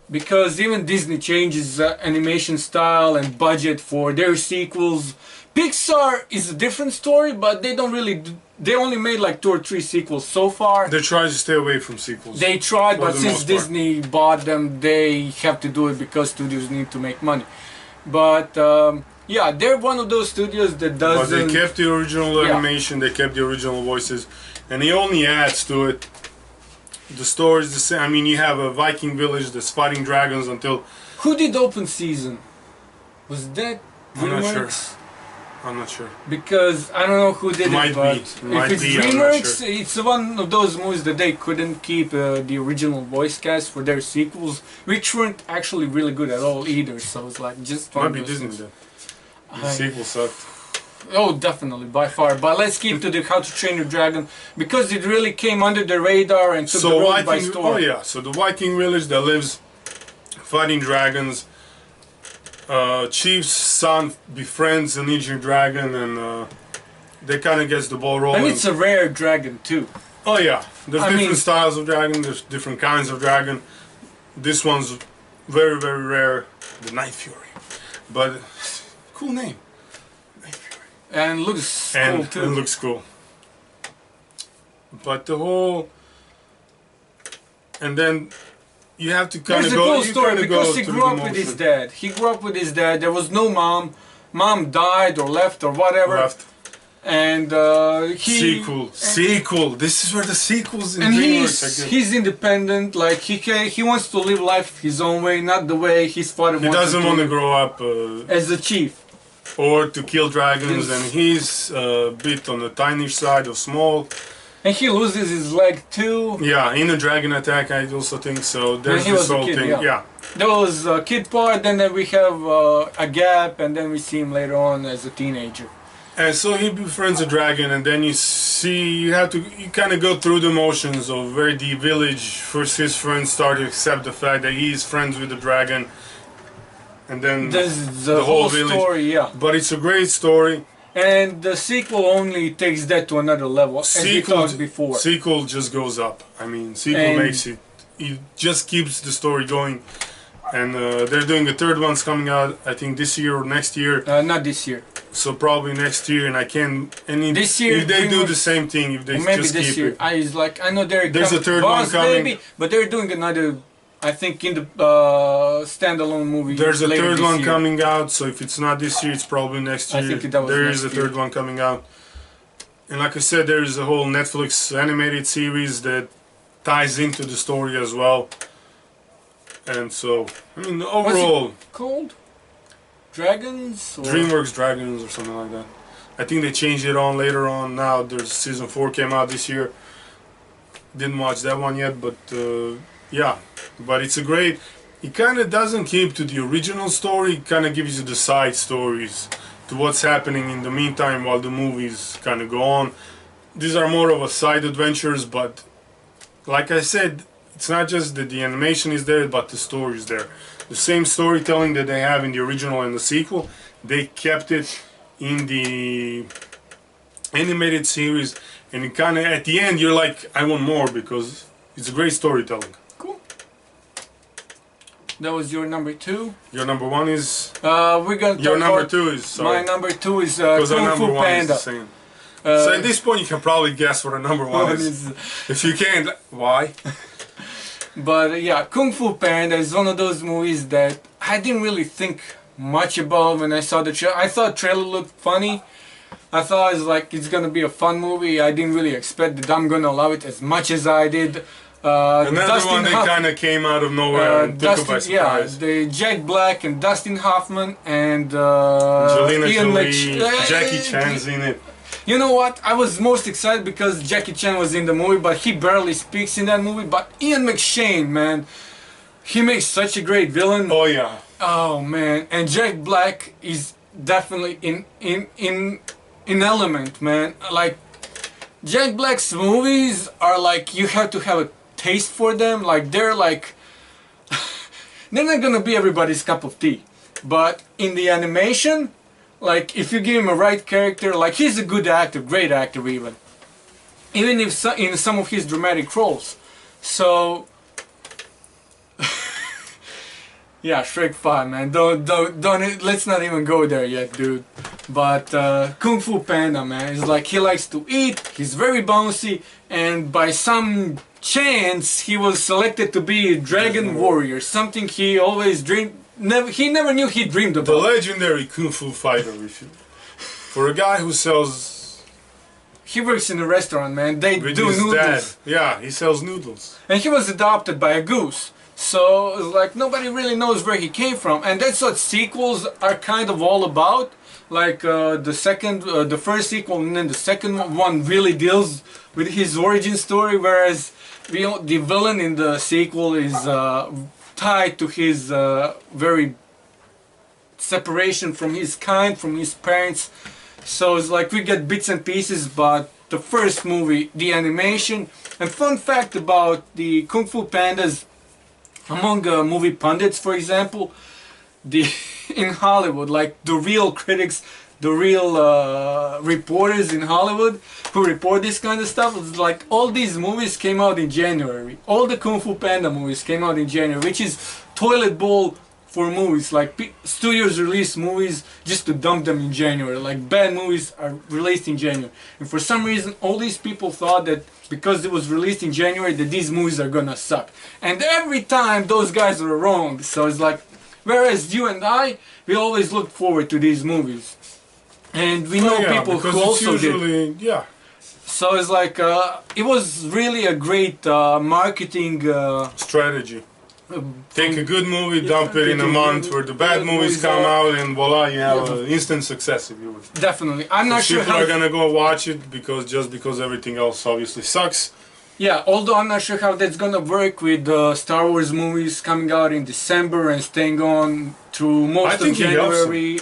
because even Disney changes animation style and budget for their sequels. Pixar is a different story, but they don't really they only made like 2 or 3 sequels so far. They try to stay away from sequels. They tried, but since most Disney bought them, they have to do it because studios need to make money. But yeah, they're one of those studios that doesn't... But they kept the original animation, they kept the original voices, and he only adds to it. The story is the same. I mean, you have a Viking village that's fighting dragons until... Who did open season? Was that Dreamworks? I'm not sure. Because I don't know who did it, but Might if it's be, Dreamworks, sure. it's one of those movies that they couldn't keep the original voice cast for their sequels, which weren't actually really good at all either. So it's like just might be Disney then. The sequel sucked. Oh, definitely, by far. But let's keep to the How to Train Your Dragon, because it really came under the radar and took the world by storm. Oh yeah, so the Viking village that lives fighting dragons. Chief's son befriends an Asian dragon, and they kind of gets the ball rolling. And it's a rare dragon too. Oh yeah, there's different styles of dragon. There's different kinds of dragon. This one's very, very rare, the Night Fury. But cool name, Night Fury. And looks cool too. And looks cool. But the whole, and then. You have to kind of go. There's a cool story because he grew up with his dad. He grew up with his dad. There was no mom. Mom died or left or whatever. And sequel. This is where the sequels in and Dreamworks. He's independent. Like he wants to live life his own way, not the way his father wants. He doesn't want to grow up as a chief or to kill dragons, and he's a bit on the tiny side of small. And he loses his leg too. Yeah, in a dragon attack, I also think so. There's this whole thing. Yeah. There was a kid part, then we have a gap, and then we see him later on as a teenager. And so he befriends a dragon, and then you kind of go through the motions of where the village. First, his friends start to accept the fact that he's friends with the dragon, and then the whole village. Story, yeah. But it's a great story. And the sequel only takes that to another level, as we talked before. Sequel just goes up. I mean, sequel makes it. It just keeps the story going. And they're doing a third one's coming out, I think this year or next year. Not this year. So probably next year, and I can. And this year, if they do the same thing, if they maybe just this keep year. it. I know there's a third one coming. Baby, but they're doing another. I think in the standalone movie. There's a third one coming out, so if it's not this year, it's probably next year. I think there is a third one coming out. And like I said, there is a whole Netflix animated series that ties into the story as well. And so, I mean, overall... What's it called? Dragons? Or? Dreamworks Dragons or something like that. I think they changed it on later on. Now there's season 4 came out this year. Didn't watch that one yet, but... yeah, but it's a great... It kind of doesn't keep to the original story, it kind of gives you the side stories to what's happening in the meantime while the movies kind of go on. These are more of a side adventures, but like I said, it's not just that the animation is there, but the story is there. The same storytelling that they have in the original and the sequel, they kept it in the animated series, and it kind of, at the end, you're like, I want more, because it's a great storytelling. That was your number 2. Your number 1 is. We're gonna. Your number 2 is. Sorry. My number 2 is Kung Fu Panda. Is the same. So at this point, you can probably guess what a number 1 is. If you can't, why? But yeah, Kung Fu Panda is one of those movies that I didn't really think much about when I saw the trailer. I thought the trailer looked funny. I thought it's gonna be a fun movie. I didn't really expect that I'm gonna love it as much as I did. Another one that kind of came out of nowhere and took it by surprise. Yeah, the Jack Black and Dustin Hoffman and Angelina Jolie, Jackie Chan's in it. You know what? I was most excited because Jackie Chan was in the movie, but he barely speaks in that movie. But Ian McShane, man, He makes such a great villain. Oh yeah. Oh man, and Jack Black is definitely in element, man. Like Jack Black's movies are like you have to have a taste for them. Like they're like they're not gonna be everybody's cup of tea, but in the animation, like if you give him a right character, like he's a good actor, great actor even if in some of his dramatic roles. So yeah, Shrek 5, man. Don't. Let's not even go there yet, dude. But Kung Fu Panda, man, is like he likes to eat. He's very bouncy, and by some chance, he was selected to be a dragon warrior. Something he always dreamed. He never knew he dreamed about. The legendary Kung Fu fighter, if you. For a guy who sells. He works in a restaurant, man. They With do his noodles. dad. Yeah, he sells noodles. And he was adopted by a goose. So it's like nobody really knows where he came from, and that's what sequels are kind of all about. Like the first sequel, and then the second one really deals with his origin story, whereas the villain in the sequel is tied to his very separation from his kind, from his parents. So it's like we get bits and pieces, but the first movie, the animation, and fun fact about the Kung Fu Pandas. Among movie pundits, for example, in Hollywood, like the real critics, the real reporters in Hollywood who report this kind of stuff, it's like all these movies came out in January. All the Kung Fu Panda movies came out in January, which is toilet bowl for movies. Like studios release movies just to dump them in January. Like bad movies are released in January, and for some reason, all these people thought that because it was released in January that these movies are gonna suck. And every time those guys were wrong. So it's like, whereas you and I, we always look forward to these movies. And we know people who also did. Yeah. So it's like, it was really a great marketing strategy. Take a good movie, dump it in a month where the bad movies come out, and voila, you have an instant success, if you would. Definitely. I'm not sure how people are gonna go watch it because everything else obviously sucks. Yeah, although I'm not sure how that's gonna work with Star Wars movies coming out in December and staying on through most of January.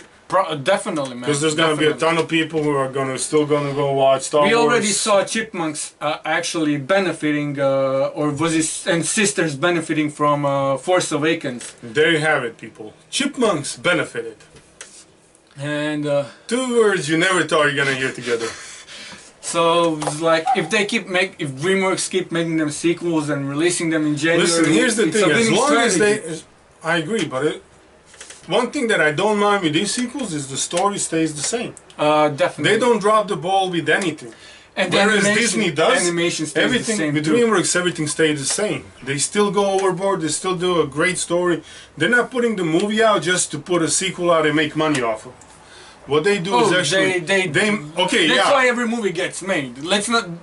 Definitely, man. Because there's gonna be a ton of people who are still gonna go watch Star Wars. We already saw Chipmunks actually benefiting, or was his and sisters benefiting from Force Awakens. There you have it, people. Chipmunks benefited. And two words you never thought you're gonna hear together. So it's like if DreamWorks keep making them sequels and releasing them in January. Listen, here's the thing. As long as I agree, but one thing that I don't mind with these sequels is the story stays the same. Definitely. They don't drop the ball with anything. And whereas Disney does, animation stays everything the same with too. DreamWorks, everything stays the same. They still go overboard. They still do a great story. They're not putting the movie out just to put a sequel out and make money off of. What they do is actually that's why every movie gets made.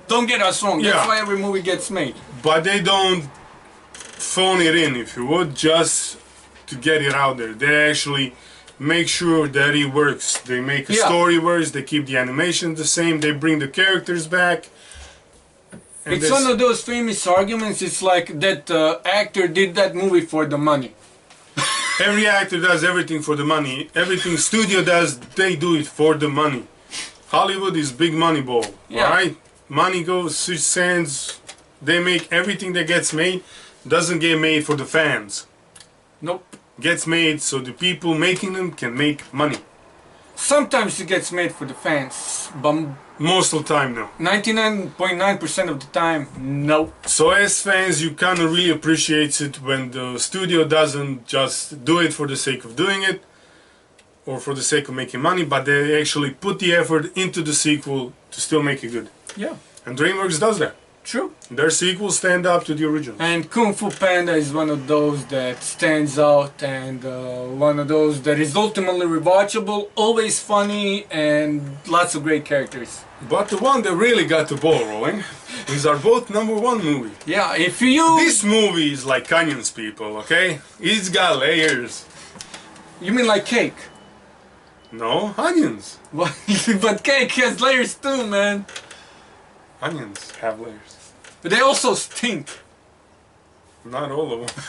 Don't get us wrong. That's why every movie gets made. But they don't phone it in, if you would, just to get it out there. They actually make sure that it works. They make a story works. They keep the animation the same. They bring the characters back. It's one of those famous arguments. It's like that actor did that movie for the money. Every actor does everything for the money. Everything studio does, they do it for the money. Hollywood is big money ball, alright? Money goes, switch hands. They make everything that gets made doesn't get made for the fans. Nope. Gets made so the people making them can make money. Sometimes it gets made for the fans, but most of the time, no. 99.9% of the time, no. So as fans, you kind of really appreciate it when the studio doesn't just do it for the sake of doing it or for the sake of making money, but they actually put the effort into the sequel to still make it good. Yeah. And DreamWorks does that. True. Their sequels stand up to the original. And Kung Fu Panda is one of those that stands out, and one of those that is ultimately rewatchable, always funny, and lots of great characters. But the one that really got the ball rolling is our both #1 movie. Yeah, if you... This movie is like onions, people, okay? It's got layers. You mean like cake? No, onions. But cake has layers too, man. Onions have layers. But they also stink. Not all of them.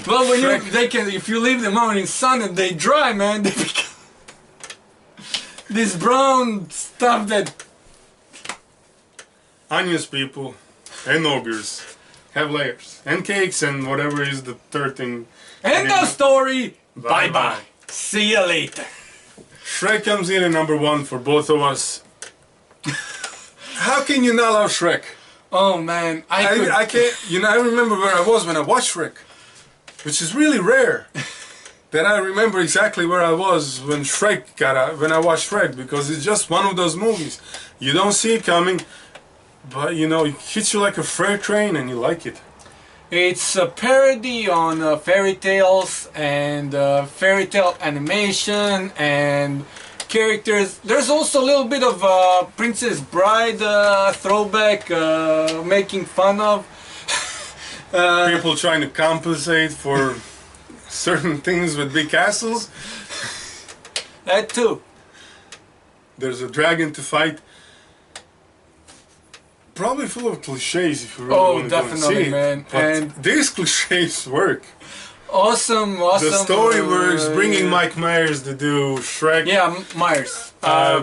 Well, when if you leave them out in sun and they dry, man, they become this brown stuff that... Onions, people, and ogres have layers. And cakes and whatever is the third thing. End of story! Bye-bye. Bye-bye. See you later. Shrek comes in at number 1 for both of us. How can you not love Shrek? Oh man, I can't, you know, I remember where I was when I watched Shrek, which is really rare. That I remember exactly where I was when Shrek got out, when I watched Shrek, because it's just one of those movies. You don't see it coming, but you know, it hits you like a freight train and you like it. It's a parody on fairy tales and fairy tale animation and characters. There's also a little bit of Princess Bride throwback, making fun of. People trying to compensate for certain things with big castles. That too. There's a dragon to fight. Probably full of cliches if you really want to go and see definitely, it. man. But And these cliches work. awesome. The story works. Bringing Mike Myers to do Shrek. Yeah, Myers.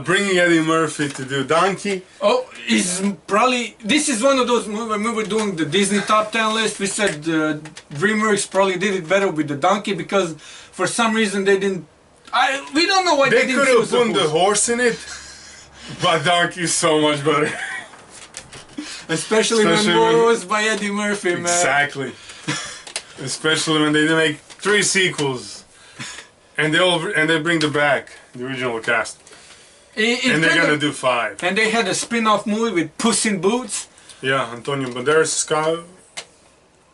Bringing Eddie Murphy to do Donkey. Oh, is probably this is one of those movies. When we were doing the Disney top 10 list, we said Dreamworks probably did it better with the Donkey because for some reason they didn't. We don't know why they didn't. They could have put the horse in it, but Donkey is so much better. Especially when it was by Eddie Murphy, man. Exactly. Especially when they make 3 sequels, and they bring the original cast, and they're gonna do 5. And they had a spin-off movie with Puss in Boots. Yeah, Antonio Banderas'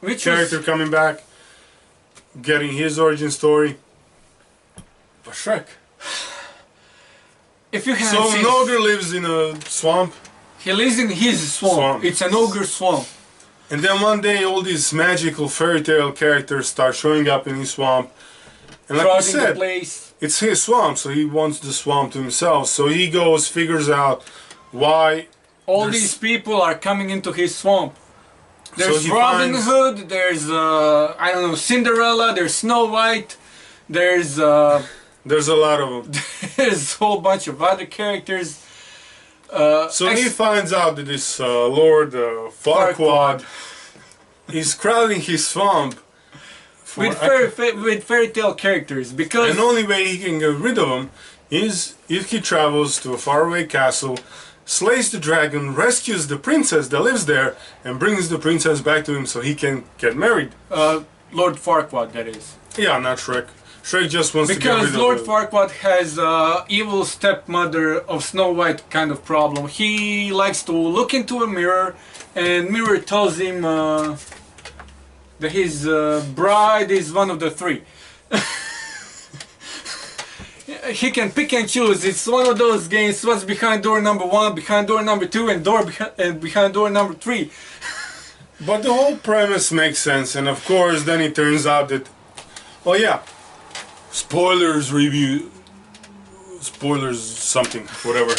Which character was... coming back, getting his origin story. But Shrek. If you So haven't seen... an ogre lives in a swamp. He lives in his swamp. It's an ogre swamp. And then one day all these magical fairy tale characters start showing up in his swamp. And like you said, it's his swamp, so he wants the swamp to himself. So he goes, figures out why all these people are coming into his swamp. There's Robin Hood, there's I don't know, Cinderella, there's Snow White, there's a lot of them. There's a whole bunch of other characters. So he finds out that this Lord Farquaad is crowding his swamp with fairy tale characters, because and the only way he can get rid of them is if he travels to a faraway castle, slays the dragon, rescues the princess that lives there, and brings the princess back to him so he can get married. Lord Farquaad, that is. Yeah, not Shrek. Shrek just wants to get rid of because Lord Farquaad has evil stepmother of Snow White kind of problem. He likes to look into a mirror, and mirror tells him that his bride is one of the 3. He can pick and choose. It's one of those games. What's behind door number 1, behind door number 2, and behind door number 3. But the whole premise makes sense, and of course, then it turns out that, oh yeah. Spoilers review. Spoilers something, whatever.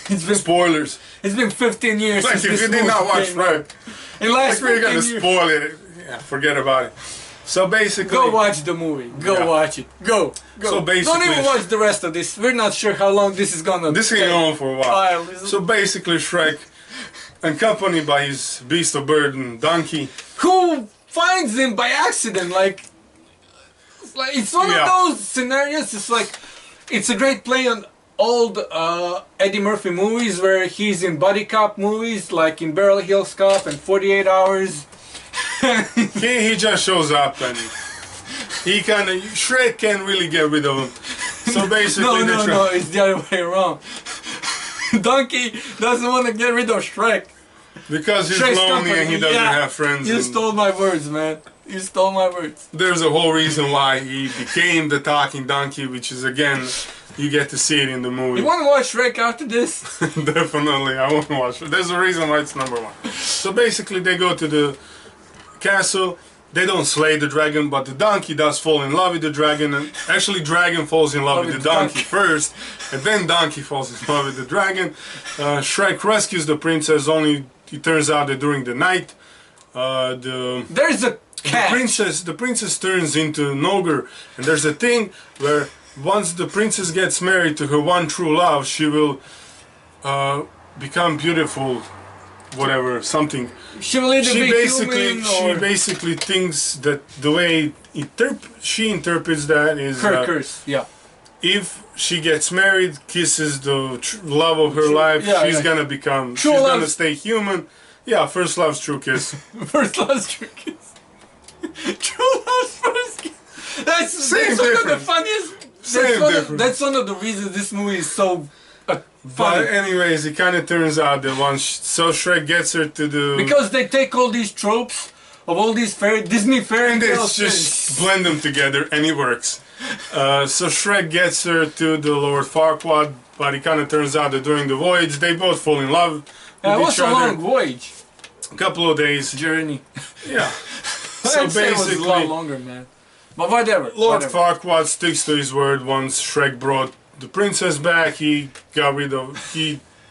It's been spoilers. It's been 15 years like since if this you did not watch Shrek. Like we're gonna spoil it. Yeah, forget about it. So basically, go watch the movie. Go watch it. Go. So basically, don't even watch the rest of this. We're not sure how long this is gonna. This is going on for a while. So basically, Shrek, accompanied by his beast of burden, Donkey, who finds him by accident, like it's one of those scenarios. It's like it's a great play on old Eddie Murphy movies where he's in buddy cop movies, like in Beverly Hills Cop and 48 Hours. he just shows up and he kind of Shrek can't really get rid of him. So basically, no, it's the other way around. Donkey doesn't want to get rid of Shrek because he's lonely and he doesn't have friends. You stole my words, man. You stole my words. There's a whole reason why he became the talking donkey, which is again, you get to see it in the movie. You want to watch Shrek after this? Definitely, I want to watch it. There's a reason why it's number 1. So basically, they go to the castle. They don't slay the dragon, but the donkey does fall in love with the dragon. And actually, dragon falls in love with the donkey first, and then donkey falls in love with the dragon. Shrek rescues the princess. Only it turns out that during the night, there's a the princess turns into an ogre, and there's a thing where once the princess gets married to her one true love, she will become beautiful, whatever, something. She will either be human or... She basically thinks that the way she interprets that is her curse, yeah. If she gets married, kisses the love of her life, she's gonna become, she's gonna stay human. Yeah, first love's true kiss. First love's true kiss. True love's first kiss. That's one of the funniest. That's one of the reasons this movie is so funny. But anyways, it kind of turns out that once so Shrek gets her to do, because they take all these tropes of all these Disney fairy tales and they just blend them together, and it works. So Shrek gets her to the Lord Farquaad, but it kind of turns out that during the voyage they both fall in love with each other. It was a long voyage. A couple of days journey. Yeah. So basically, it was a lot longer, man. But whatever. Lord Farquaad sticks to his word. Once Shrek brought the princess back, he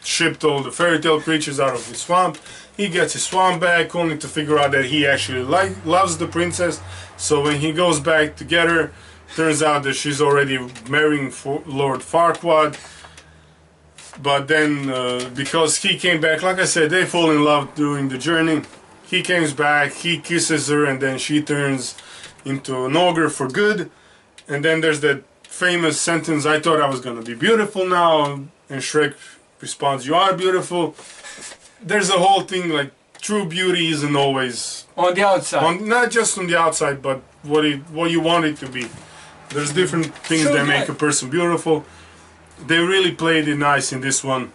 shipped all the fairy tale creatures out of his swamp. He gets his swamp back, only to figure out that he actually loves the princess. So when he goes back to get her, turns out that she's already marrying Lord Farquaad. But then, because he came back, like I said, they fall in love during the journey. He comes back, he kisses her, and then she turns into an ogre for good. And then there's that famous sentence, "I thought I was gonna be beautiful now," and Shrek responds, "You are beautiful." There's a whole thing like true beauty isn't always on the outside. Not just on the outside, but what you want it to be. There's different things that make a person beautiful. They really played it nice in this one.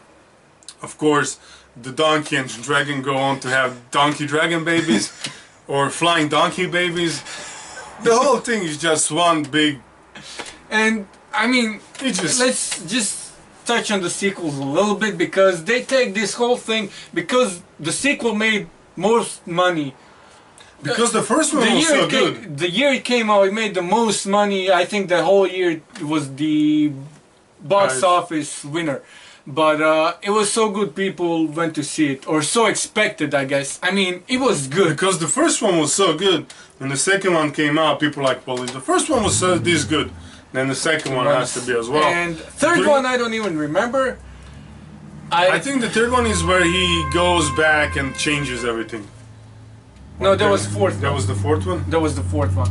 Of course, the donkey and dragon go on to have donkey dragon babies or flying donkey babies. The whole thing is just one big... And, I mean, let's just touch on the sequels a little bit, because they take this whole thing, because the sequel made most money. Because the first one was so good. The year it came out, it made the most money. I think the whole year it was the box office winner. But it was so good, people went to see it, or so expected, I guess. I mean, it was good. Because the first one was so good. When the second one came out, people were like, well, if the first one was so this good, then the second one has to be as well. And third one, I don't even remember. I think the third one is where he goes back and changes everything. No, that was fourth. That was the fourth one? That was the fourth one.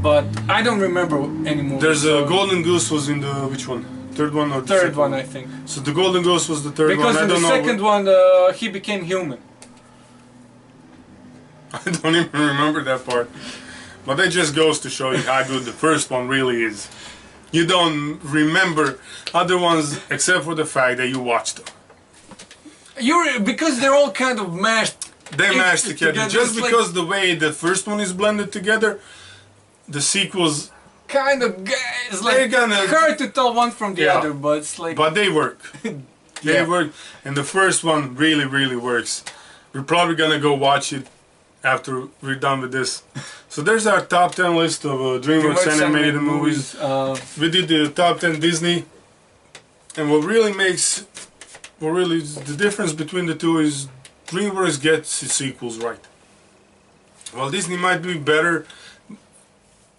But I don't remember anymore. There's a Golden Goose was in the, which one? Third one or third one, I think. So the Golden Goose was the third one. Because in the second one, he became human. I don't even remember that part. But that just goes to show you how good the first one really is. You don't remember other ones except for the fact that you watched them. Because they're all kind of mashed. They're mashed together. Just because the way the first one is blended together, the sequels kind of, it's like hard to tell one from the other, but it's like... But they work. They work, and the first one really, really works. We're probably gonna go watch it after we're done with this. So there's our top 10 list of DreamWorks animated movies. We did the top 10 Disney, and what really the difference between the two is DreamWorks gets its sequels right. While Disney might be better,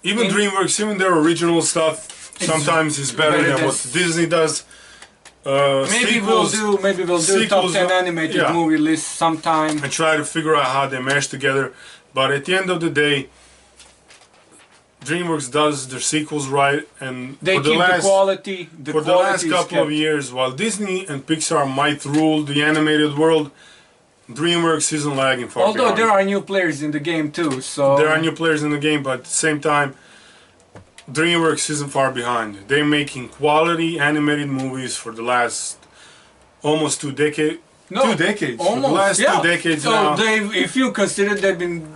even DreamWorks, even their original stuff, sometimes is better than what Disney does. Maybe we'll do top 10 animated movie list sometime and try to figure out how they mesh together. But at the end of the day, DreamWorks does their sequels right, and they keep the quality. For the last couple of years, while Disney and Pixar might rule the animated world, DreamWorks isn't lagging far behind. Although there are new players in the game too, so... There are new players in the game, but at the same time, DreamWorks isn't far behind. They're making quality animated movies for the last almost 2 decades. No, 2 decades. Almost, for the last 2 decades now. So if you consider they've been...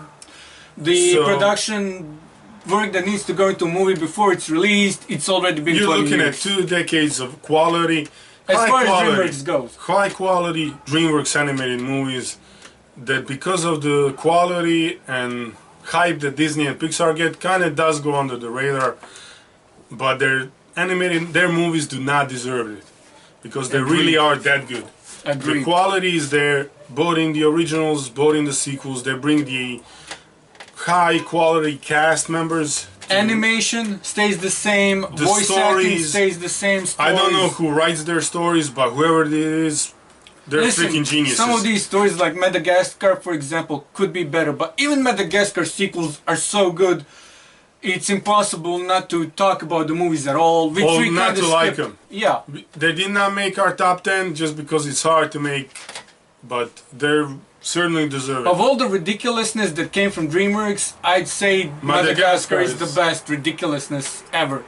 The production work that needs to go into a movie before it's released, it's already been 20 years. You're looking at 2 decades of quality. As far as DreamWorks goes. High quality DreamWorks animated movies that, because of the quality and hype that Disney and Pixar get, kind of does go under the radar. But their movies do not deserve it, because they really are that good. Agreed. The quality is there, both in the originals, both in the sequels. They bring the high quality cast members. Animation stays the same. The Voice acting stories, stays the same. I don't know who writes their stories, but whoever it is, they're freaking geniuses. Some of these stories, like Madagascar, for example, could be better. But even Madagascar sequels are so good, it's impossible not to talk about the movies at all. Or not to like them. Yeah. They did not make our top 10 just because it's hard to make, but they're certainly deserve it. Of all the ridiculousness that came from Dreamworks, I'd say Madagascar is the best ridiculousness ever.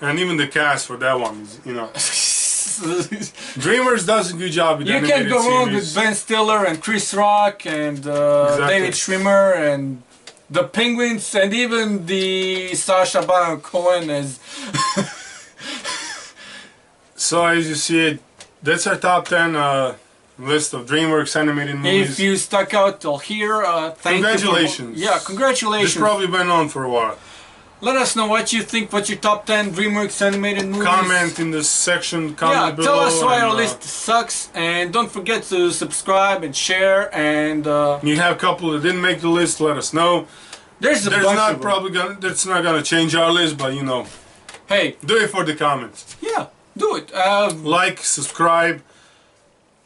And even the cast for that one is, you know. Dreamworks does a good job with animated You can't go wrong series. with Ben Stiller and Chris Rock and David Schwimmer and the Penguins and even the Sacha Baron Cohen as... So as you see it, that's our top 10 list of Dreamworks animated movies. If you stuck out till here, thank congratulations. you. Yeah, congratulations. It's probably been on for a while. Let us know what you think. What's your top 10 Dreamworks animated movies? Comment in the section. Comment below. Tell us why our list sucks, and don't forget to subscribe and share. And you have a couple that didn't make the list. Let us know. There's not probably gonna. That's not gonna change our list, but you know. Hey, do it for the comments. Yeah, do it. Like, subscribe.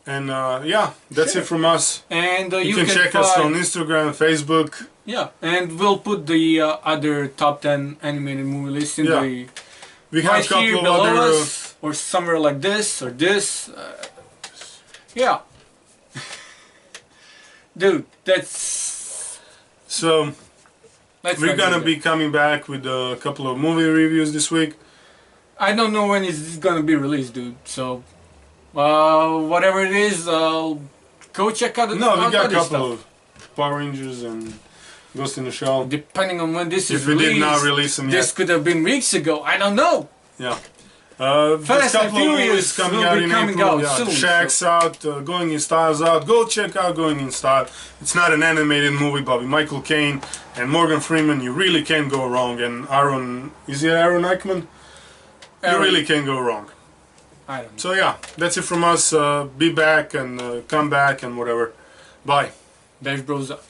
And yeah, that's it from us. And you can check us on Instagram, Facebook. Yeah, and we'll put the other top 10 animated movie lists in the we have right a couple here of below other us, or somewhere like this or this. Yeah, dude, that's so. We're gonna be coming back with a couple of movie reviews this week. I don't know when it's gonna be released, dude. So. Whatever it is, go check out the we got a couple of Power Rangers and Ghost in the Shell. Depending on when this is released. If we did not release them yet. This could have been weeks ago, I don't know. Yeah. Fast and Furious coming out in April. Soon, Shaq's out, Going in Style's out. Go check out Going in Style. It's not an animated movie, but with Michael Caine and Morgan Freeman, you really can't go wrong. And Aaron, is it Aaron Eichman? You really can't go wrong. I don't know. So yeah, that's it from us. Be back and come back and whatever. Bye. Dave Bros up.